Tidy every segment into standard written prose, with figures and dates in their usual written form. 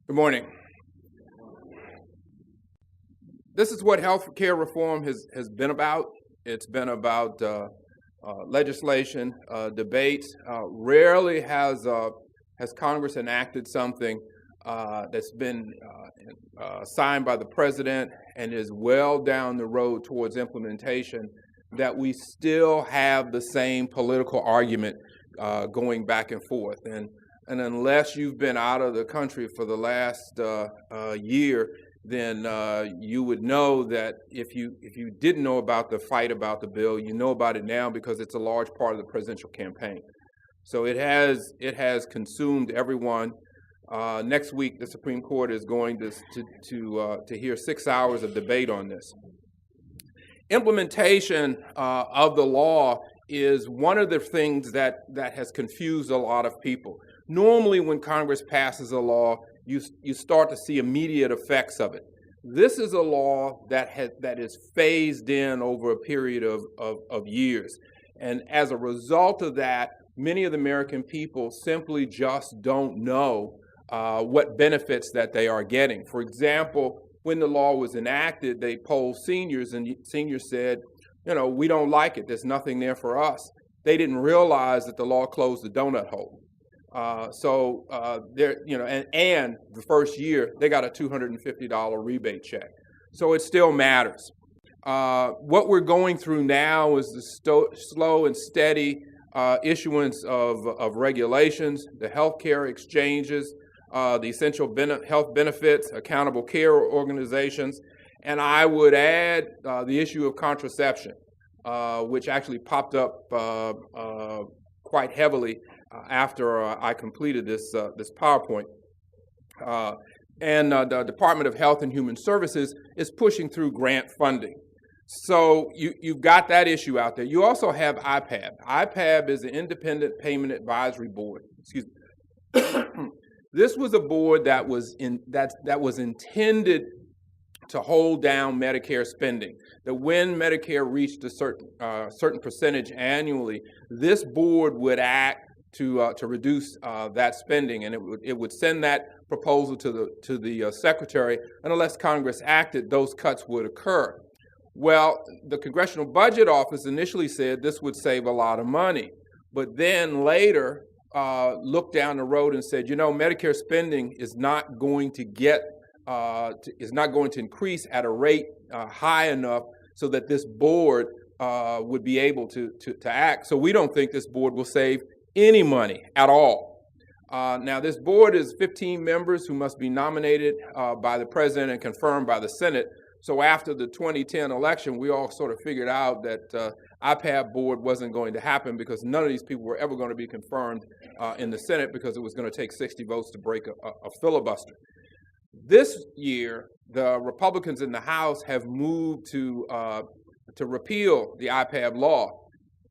Good morning. This is what health care reform has been about. It's been about legislation, debates. Rarely has Congress enacted something that's been signed by the president and is well down the road towards implementation that we still have the same political argument going back and forth. And unless you've been out of the country for the last year, then you would know that if you didn't know about the fight about the bill, you know about it now because it's a large part of the presidential campaign. So it has consumed everyone. Next week, the Supreme Court is going to hear 6 hours of debate on this. Implementation of the law is one of the things that has confused a lot of people. Normally, when Congress passes a law, you start to see immediate effects of it. This is a law that is phased in over a period of years. And as a result of that, many of the American people simply just don't know what benefits that they are getting. For example, when the law was enacted, they polled seniors, and seniors said, we don't like it. There's nothing there for us. They didn't realize that the law closed the donut hole. And the first year, they got a $250 rebate check. So it still matters. What we're going through now is the slow and steady issuance of regulations, the healthcare exchanges, the essential health benefits, accountable care organizations, and I would add the issue of contraception, which actually popped up quite heavily after I completed this PowerPoint. And the Department of Health and Human Services is pushing through grant funding. So you've got that issue out there. You also have IPAB. IPAB is the Independent Payment Advisory Board. Excuse me. This was a board that was intended to hold down Medicare spending. That when Medicare reached a certain percentage annually, this board would act to reduce that spending, and it would send that proposal to the secretary, and unless Congress acted, those cuts would occur. Well, the Congressional Budget Office initially said this would save a lot of money, but then later looked down the road and said, Medicare spending is not going to increase at a rate high enough so that this board would be able to act. So we don't think this board will save any money at all. Now, this board is 15 members who must be nominated by the president and confirmed by the Senate. So after the 2010 election, we all sort of figured out that IPAB board wasn't going to happen because none of these people were ever going to be confirmed in the Senate because it was going to take 60 votes to break a filibuster. This year, the Republicans in the House have moved to repeal the IPAB law.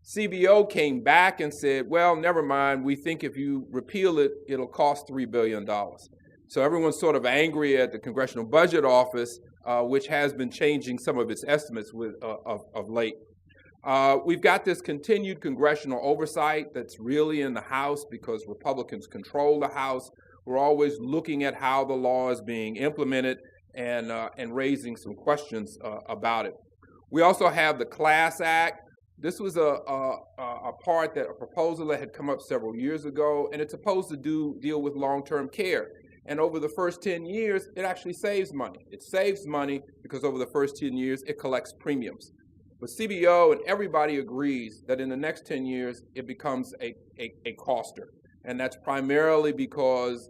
CBO came back and said, well, never mind. We think if you repeal it, it'll cost $3 billion. So everyone's sort of angry at the Congressional Budget Office, which has been changing some of its estimates of late. We've got this continued congressional oversight that's really in the House because Republicans control the House. We're always looking at how the law is being implemented and raising some questions about it. We also have the Class Act. This was a proposal that had come up several years ago, and it's supposed to deal with long-term care. And over the first 10 years, it actually saves money. It saves money because over the first 10 years, it collects premiums. But CBO and everybody agrees that in the next 10 years, it becomes a coster. And that's primarily because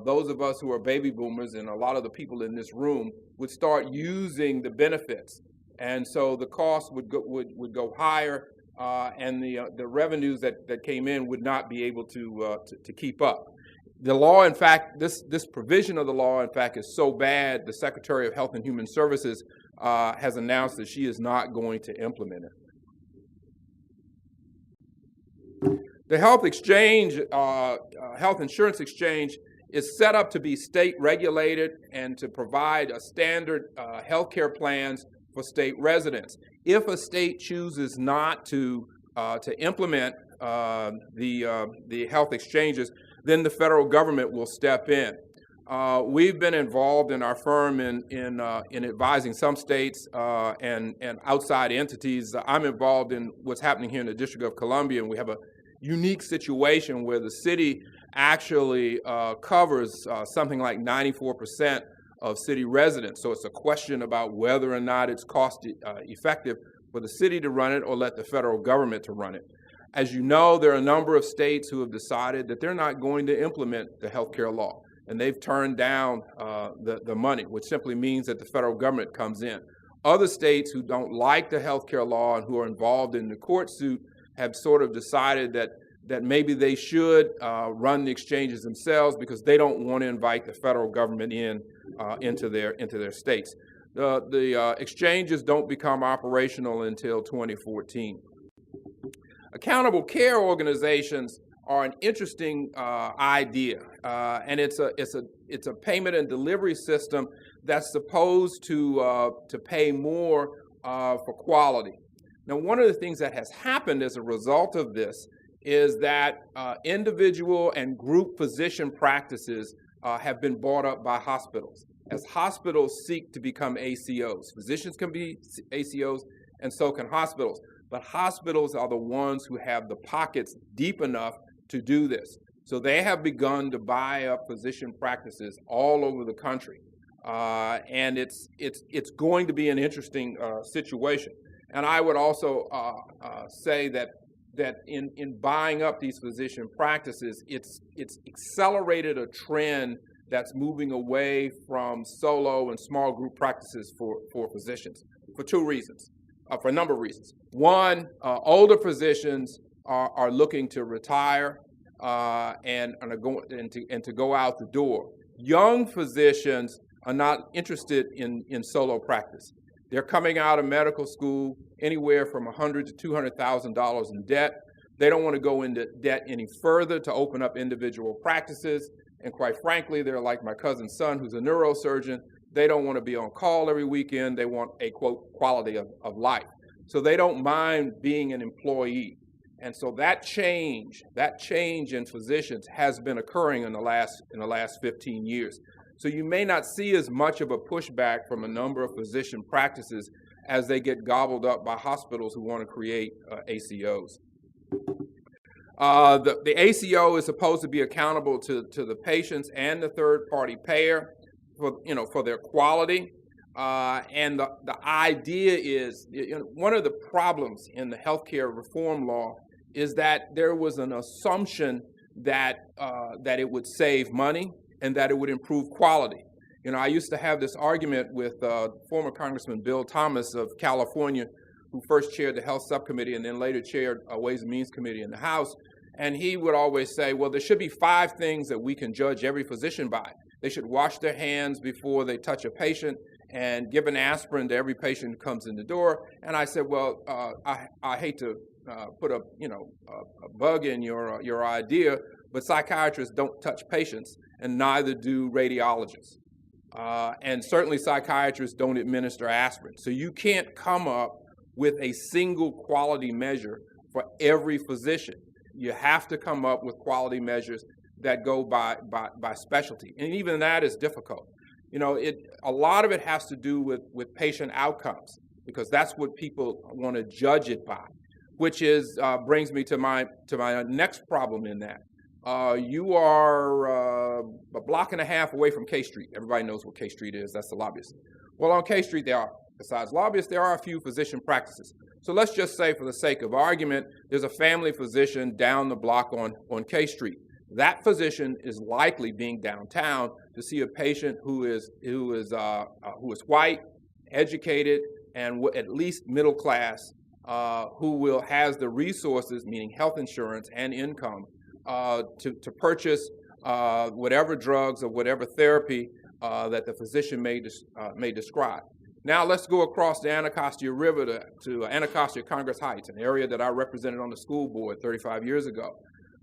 those of us who are baby boomers and a lot of the people in this room would start using the benefits. And so the cost would go higher, and the revenues that came in would not be able to keep up. The law, in fact, this provision of the law, in fact, is so bad, the Secretary of Health and Human Services has announced that she is not going to implement it. The health insurance exchange is set up to be state regulated and to provide a standard health care plans for state residents. If a state chooses not to implement the health exchanges, then the federal government will step in. We've been involved in our firm in advising some states and outside entities. I'm involved in what's happening here in the District of Columbia, and we have a unique situation where the city actually covers something like 94% of city residents. So it's a question about whether or not it's cost effective for the city to run it or let the federal government to run it. As you know, there are a number of states who have decided that they're not going to implement the healthcare law, and they've turned down the money, which simply means that the federal government comes in. Other states who don't like the healthcare law and who are involved in the court suit have sort of decided that maybe they should run the exchanges themselves because they don't want to invite the federal government into their states. The exchanges don't become operational until 2014. Accountable care organizations are an interesting idea, and it's a payment and delivery system that's supposed to pay more for quality. Now, one of the things that has happened as a result of this is that individual and group physician practices have been bought up by hospitals. As hospitals seek to become ACOs, physicians can be ACOs, and so can hospitals. But hospitals are the ones who have the pockets deep enough to do this. So they have begun to buy up physician practices all over the country. And it's going to be an interesting situation. And I would also say that in buying up these physician practices, it's accelerated a trend that's moving away from solo and small group practices for physicians for two reasons, for a number of reasons. One, older physicians are looking to retire and to go out the door. Young physicians are not interested in solo practice. They're coming out of medical school anywhere from $100,000 to $200,000 in debt. They don't want to go into debt any further to open up individual practices. And quite frankly, they're like my cousin's son, who's a neurosurgeon. They don't want to be on call every weekend. They want a, quote, quality of life. So they don't mind being an employee. And so that change in physicians has been occurring in the last 15 years. So you may not see as much of a pushback from a number of physician practices as they get gobbled up by hospitals who want to create ACOs. The ACO is supposed to be accountable to the patients and the third-party payer for their quality. And the idea is, one of the problems in the healthcare reform law is that there was an assumption that it would save money and that it would improve quality. I used to have this argument with former Congressman Bill Thomas of California, who first chaired the Health Subcommittee and then later chaired a Ways and Means Committee in the House. And he would always say, well, there should be 5 things that we can judge every physician by. They should wash their hands before they touch a patient and give an aspirin to every patient who comes in the door. And I said, well, I hate to put a bug in your idea, but psychiatrists don't touch patients, and neither do radiologists. And certainly psychiatrists don't administer aspirin. So you can't come up with a single quality measure for every physician. You have to come up with quality measures that go by specialty. And even that is difficult. A lot of it has to do with patient outcomes, because that's what people want to judge it by, which brings me to my next problem in that. You are a block and a half away from K Street. Everybody knows what K Street is. That's the lobbyists. Well, on K Street, besides lobbyists, there are a few physician practices. So let's just say, for the sake of argument, there's a family physician down the block on K Street. That physician is likely being downtown to see a patient who is white, educated, and at least middle class, who has the resources, meaning health insurance and income, to purchase whatever drugs or whatever therapy that the physician may describe. Now let's go across the Anacostia River to Anacostia Congress Heights, an area that I represented on the school board 35 years ago.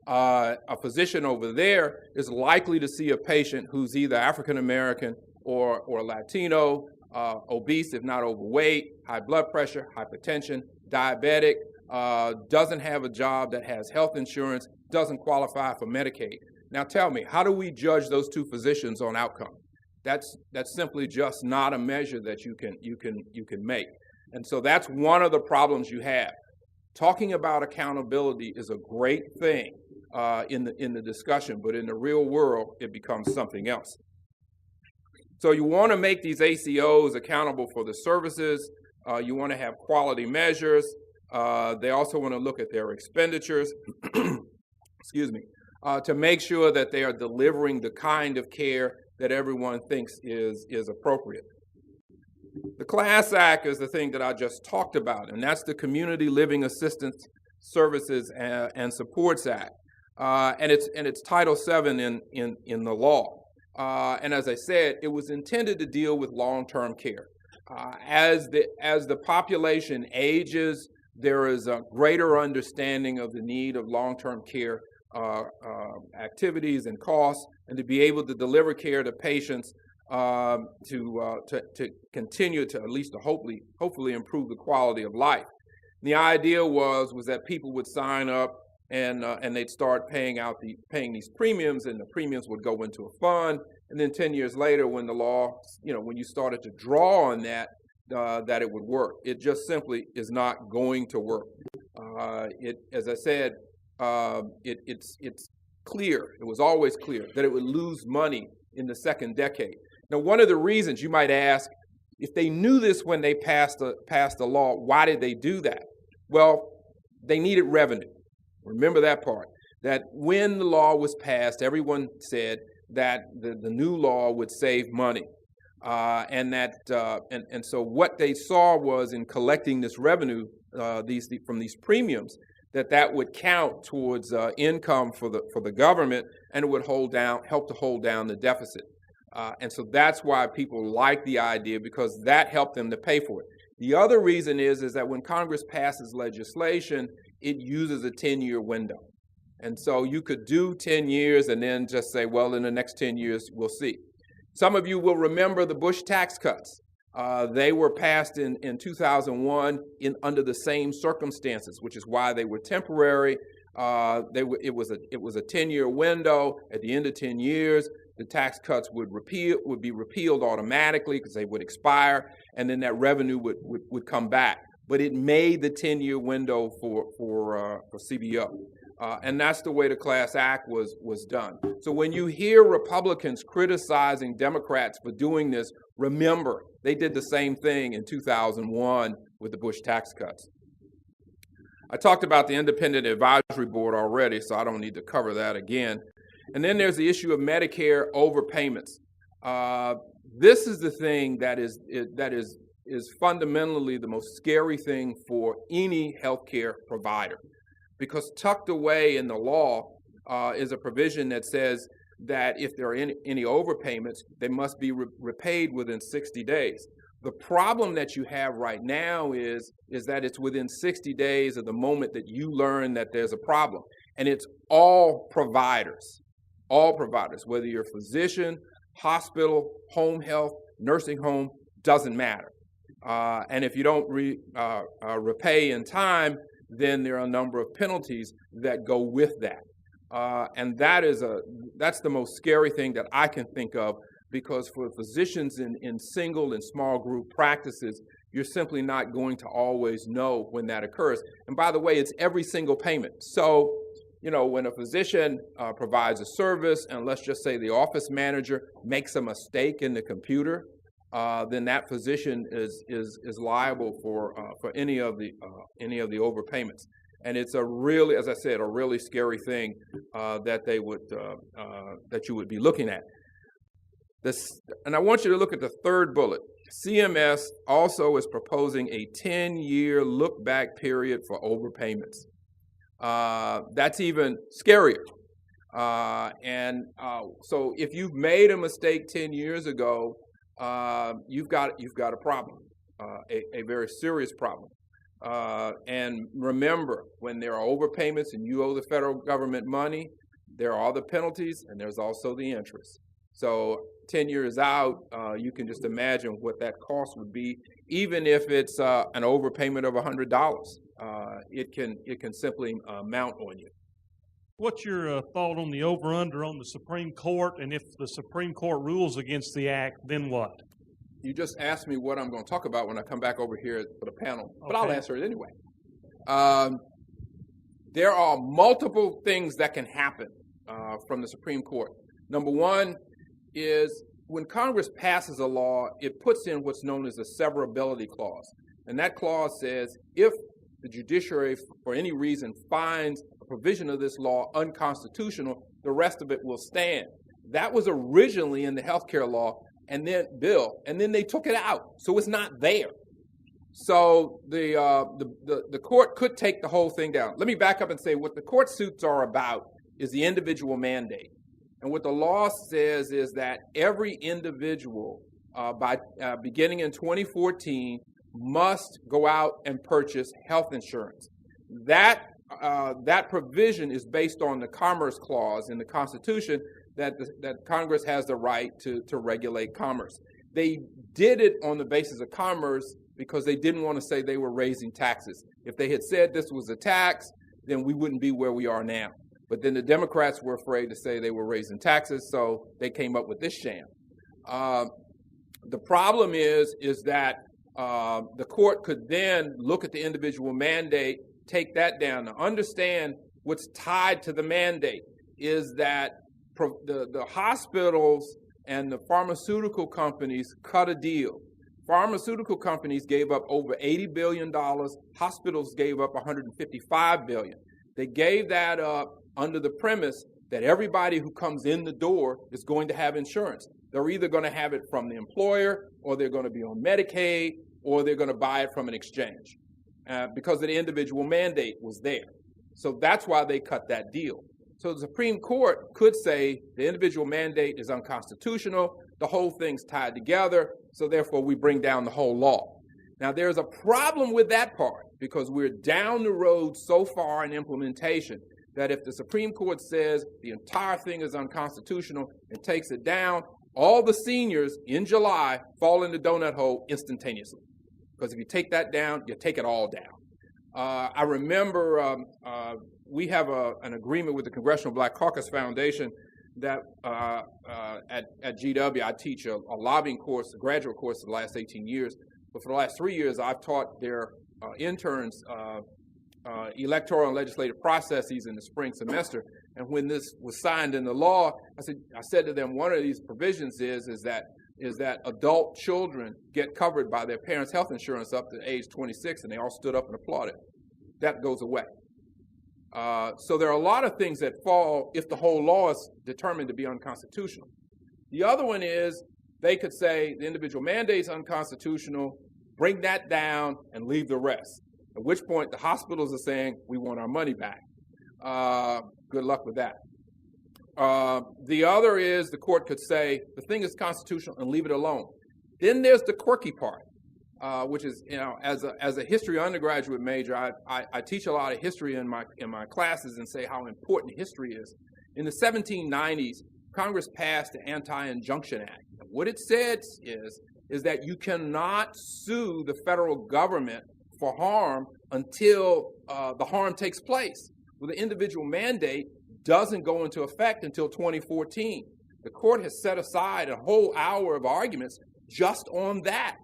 A physician over there is likely to see a patient who's either African American or Latino, obese if not overweight, high blood pressure, hypertension, diabetic, doesn't have a job that has health insurance, doesn't qualify for Medicaid. Now tell me, how do we judge those two physicians on outcome? That's simply just not a measure that you can make. And so that's one of the problems you have. Talking about accountability is a great thing in the discussion, but in the real world, it becomes something else. So you want to make these ACOs accountable for the services. You want to have quality measures. They also want to look at their expenditures, excuse me, to make sure that they are delivering the kind of care that everyone thinks is appropriate. The CLASS Act is the thing that I just talked about, and that's the Community Living Assistance Services and Supports Act, and it's Title VII in the law. And as I said, it was intended to deal with long-term care. As the population ages, there is a greater understanding of the need of long-term care activities and costs, and to be able to deliver care to patients to continue to at least hopefully improve the quality of life. The idea was that people would sign up and they'd start paying these premiums, and the premiums would go into a fund, and then 10 years later, when the law, when you started to draw on that it would work. It just simply is not going to work. As I said, it's clear. It was always clear that it would lose money in the second decade. Now, one of the reasons you might ask, if they knew this when they passed the law, why did they do that? Well, they needed revenue. Remember that part. That when the law was passed, everyone said that the new law would save money, and so what they saw was in collecting this revenue from these premiums, that would count towards income for the government, and it would help to hold down the deficit. And so that's why people like the idea, because that helped them to pay for it. The other reason is that when Congress passes legislation, it uses a 10-year window. And so you could do 10 years and then just say, well, in the next 10 years, we'll see. Some of you will remember the Bush tax cuts. They were passed in 2001 under the same circumstances, which is why they were temporary. It was a 10-year window. At the end of 10 years, the tax cuts would be repealed automatically because they would expire, and then that revenue would come back. But it made the 10-year window for CBO. And that's the way the CLASS Act was done. So when you hear Republicans criticizing Democrats for doing this, remember, they did the same thing in 2001 with the Bush tax cuts. I talked about the Independent Advisory Board already, so I don't need to cover that again. And then there's the issue of Medicare overpayments. This is the thing that is fundamentally the most scary thing for any healthcare provider, because tucked away in the law is a provision that says that if there are any overpayments, they must be repaid within 60 days. The problem that you have right now is that it's within 60 days of the moment that you learn that there's a problem. And it's all providers, whether you're a physician, hospital, home health, nursing home, doesn't matter. And if you don't repay in time, then there are a number of penalties that go with that. And that's the most scary thing that I can think of, because for physicians in single and small group practices, you're simply not going to always know when that occurs. And by the way, it's every single payment. So, when a physician provides a service, and let's just say the office manager makes a mistake in the computer, then that physician is liable for any of the overpayments. And it's as I said, a really scary thing that you would be looking at. And I want you to look at the third bullet. CMS also is proposing a 10-year look-back period for overpayments. That's even scarier. So if you've made a mistake 10 years ago, you've got a problem, a very serious problem. And remember, when there are overpayments and you owe the federal government money, there are the penalties and there's also the interest. So 10 years out, you can just imagine what that cost would be. Even if it's an overpayment of $100, it can simply mount on you. What's your thought on the over-under on the Supreme Court, and if the Supreme Court rules against the act, then what? You just asked me what I'm going to talk about when I come back over here for the panel, but Okay. I'll answer it anyway. There are multiple things that can happen from the Supreme Court. Number one is when Congress passes a law, it puts in what's known as the Severability Clause. And that clause says if the judiciary, for any reason, finds a provision of this law unconstitutional, the rest of it will stand. That was originally in the healthcare law and then they took it out, so it's not there. So the court could take the whole thing down. Let me back up and say what the court suits are about is the individual mandate. And what the law says is that every individual, beginning in 2014, must go out and purchase health insurance. That provision is based on the Commerce Clause in the Constitution that Congress has the right to regulate commerce. They did it on the basis of commerce because they didn't want to say they were raising taxes. If they had said this was a tax, then we wouldn't be where we are now. But then the Democrats were afraid to say they were raising taxes, so they came up with this sham. The problem is that the court could then look at the individual mandate, take that down. Now, understand what's tied to the mandate is that the hospitals and the pharmaceutical companies cut a deal. Pharmaceutical companies gave up over $80 billion. Hospitals gave up $155 billion. They gave that up under the premise that everybody who comes in the door is going to have insurance. They're either going to have it from the employer, or they're going to be on Medicaid, or they're going to buy it from an exchange because the individual mandate was there. So that's why they cut that deal. So the Supreme Court could say the individual mandate is unconstitutional, the whole thing's tied together, so therefore we bring down the whole law. Now there's a problem with that part because we're down the road so far in implementation that if the Supreme Court says the entire thing is unconstitutional and takes it down, all the seniors in July fall in the donut hole instantaneously. Because if you take that down, you take it all down. I remember we have an agreement with the Congressional Black Caucus Foundation that at GW, I teach a lobbying course, a graduate course for the last 18 years. But for the last 3 years, I've taught their interns electoral and legislative processes in the spring semester. And when this was signed into law, I said to them, one of these provisions is that adult children get covered by their parents' health insurance up to age 26, and they all stood up and applauded. That goes away. So there are a lot of things that fall if the whole law is determined to be unconstitutional. The other one is they could say the individual mandate is unconstitutional, bring that down, and leave the rest. At which point the hospitals are saying, we want our money back. Good luck with that. The other is the court could say the thing is constitutional and leave it alone. Then there's the quirky part, which is, as a history undergraduate major, I teach a lot of history in my classes and say how important history is. In the 1790s, Congress passed the Anti-Injunction Act. And what it said is that you cannot sue the federal government for harm until the harm takes place. Well, the individual mandate doesn't go into effect until 2014. The court has set aside a whole hour of arguments just on that.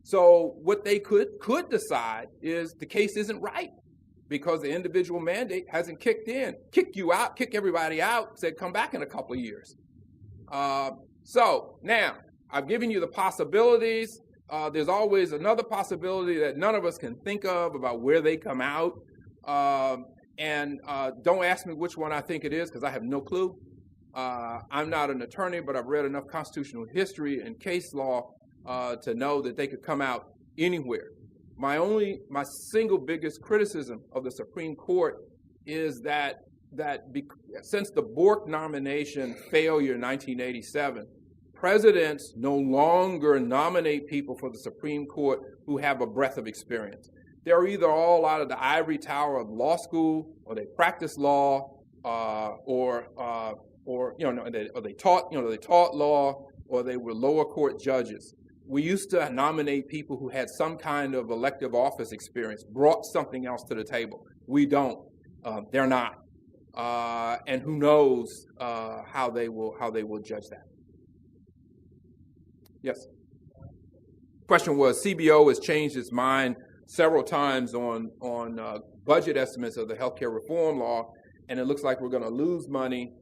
So what they could decide is the case isn't right because the individual mandate hasn't kicked in. Kick you out, kick everybody out, said come back in a couple of years. So now I've given you the possibilities. There's always another possibility that none of us can think of about where they come out. And don't ask me which one I think it is because I have no clue. I'm not an attorney, but I've read enough constitutional history and case law to know that they could come out anywhere. My single biggest criticism of the Supreme Court is that since the Bork nomination failure in 1987, presidents no longer nominate people for the Supreme Court who have a breadth of experience. They're either all out of the ivory tower of law school, or they practice law, or they taught law, or they were lower court judges. We used to nominate people who had some kind of elective office experience, brought something else to the table. We don't. They're not. and who knows how they will judge that. Yes. Question was, CBO has changed its mind several times on budget estimates of the healthcare reform law, and it looks like we're going to lose money.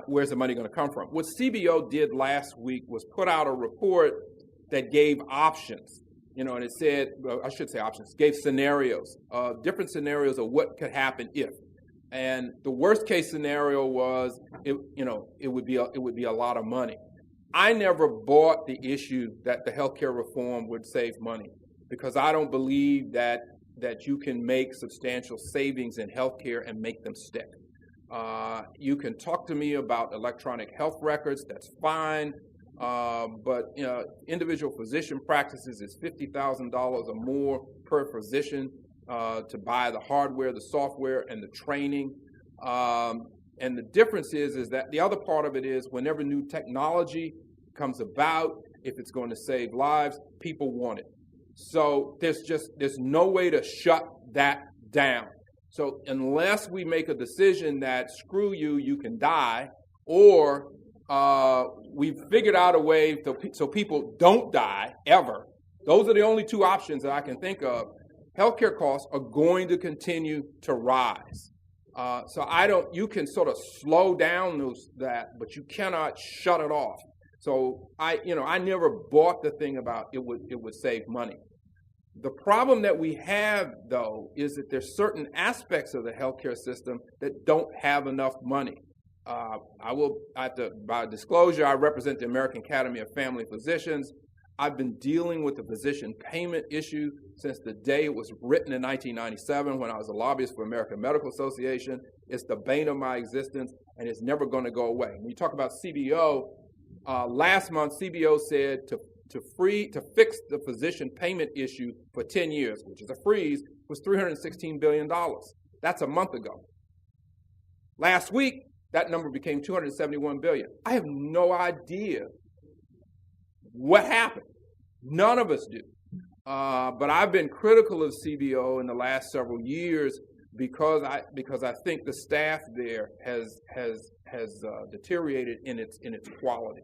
Where's the money going to come from? What CBO did last week was put out a report that gave options, and it said, I should say options, gave scenarios, different scenarios of what could happen if. And the worst case scenario was, it would be a lot of money. I never bought the issue that the healthcare reform would save money, because I don't believe that you can make substantial savings in healthcare and make them stick. You can talk to me about electronic health records, that's fine, but individual physician practices is $50,000 or more per physician to buy the hardware, the software, and the training. And the difference is that the other part of it is whenever new technology comes about, if it's going to save lives, people want it. So there's no way to shut that down. So unless we make a decision that screw you, you can die, or we've figured out a way so people don't die ever, those are the only two options that I can think of. Healthcare costs are going to continue to rise. You can sort of slow down that, but you cannot shut it off. So I never bought the thing about it would save money. The problem that we have, though, is that there's certain aspects of the healthcare system that don't have enough money. By disclosure, I represent the American Academy of Family Physicians. I've been dealing with the physician payment issue since the day it was written in 1997 when I was a lobbyist for American Medical Association. It's the bane of my existence, and it's never going to go away. When you talk about CBO, last month CBO said to fix the physician payment issue for 10 years, which is a freeze, was $316 billion. That's a month ago. Last week, that number became $271 billion. I have no idea what happened. None of us do. But I've been critical of CBO in the last several years because I think the staff there has deteriorated in its quality.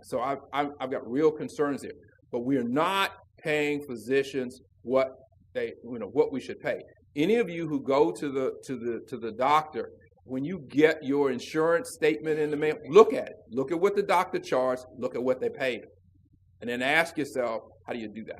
So I've got real concerns here. But we're not paying physicians what we should pay. Any of you who go to the doctor, when you get your insurance statement in the mail, look at it. Look at what the doctor charged. Look at what they paid. And then ask yourself, how do you do that?